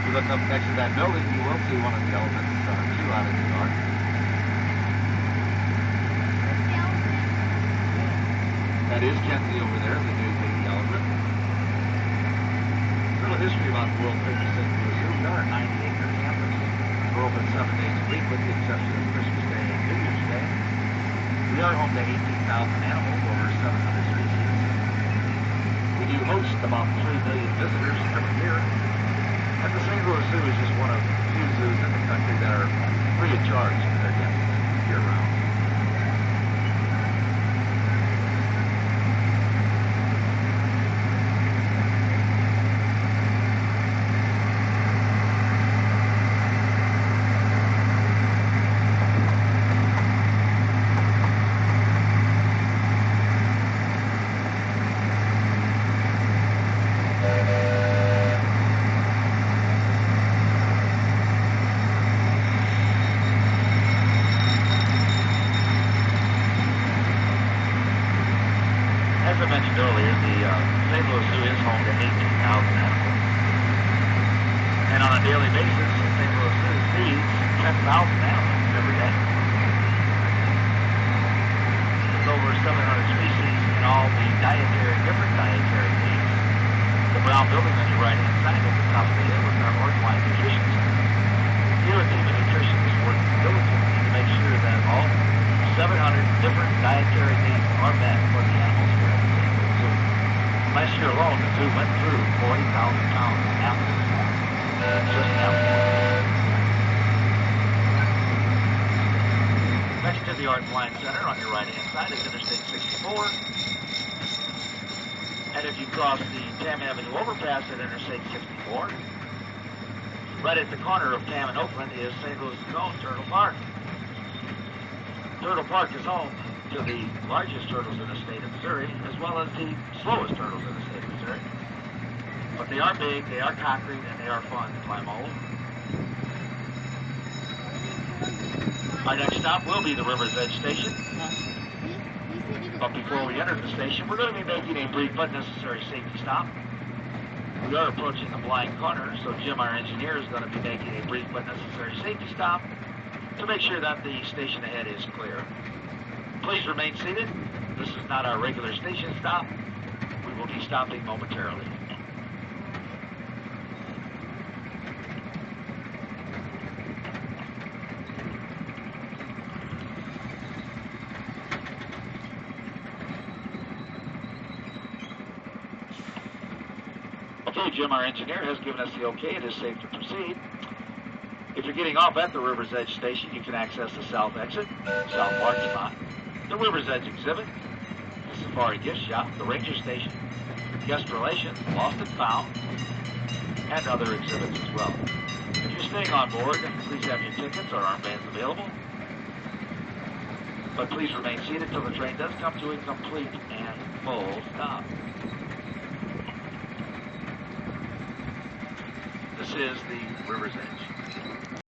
you look up next to that building, you will see one of the elephants chew out in the yard. That is Kenzie over there, the new baby elephant. A little history about the world famous St. Louis Zoo. We are a 90-acre campus. We're open 7 days a week with the exception of Christmas Day and New Year's Day. We are home to 18,000 animals, over 700 species. We do host about 3 million visitors every year. And the St. Louis Zoo is just one of few zoos in the country that are free of charge for their guests year-round. As I mentioned earlier, the St. Louis Zoo is home to 18,000 animals. And on a daily basis, the St. Louis Zoo feeds 10,000 animals every day. With over 700 species and all the different dietary needs. The brown building on your right-hand side at the top of the hill is our Northline Nutrition Center. Here at Team of Nutrition is working diligently to make sure that all 700 different dietary needs are met for the animals here at the St. Louis Zoo. Last year alone, the zoo went through 40,000 pounds of apples. Just apples. Next to the Art Flying Center on your right-hand side is Interstate 64. And if you cross the Tam Avenue overpass at Interstate 64, right at the corner of Tam and Oakland is St. Louis' own Turtle Park. Turtle Park is home to the largest turtles in the state of Missouri, as well as the slowest turtles in the state of Missouri. But they are big, they are concrete, and they are fun to climb all over. Our next stop will be the River's Edge Station. But before we enter the station, we're going to be making a brief but necessary safety stop. We are approaching the blind corner, so Jim, our engineer, is going to be making a brief but necessary safety stop to make sure that the station ahead is clear. Please remain seated. This is not our regular station stop. We will be stopping momentarily. Okay, Jim, our engineer, has given us the okay. It is safe to proceed. If you're getting off at the River's Edge Station, you can access the south exit, south parking lot, the River's Edge exhibit, the Safari gift shop, the Ranger Station, guest relations, lost and found, and other exhibits as well. If you're staying on board, please have your tickets or armbands available. But please remain seated until the train does come to a complete and full stop. This is the River's Edge.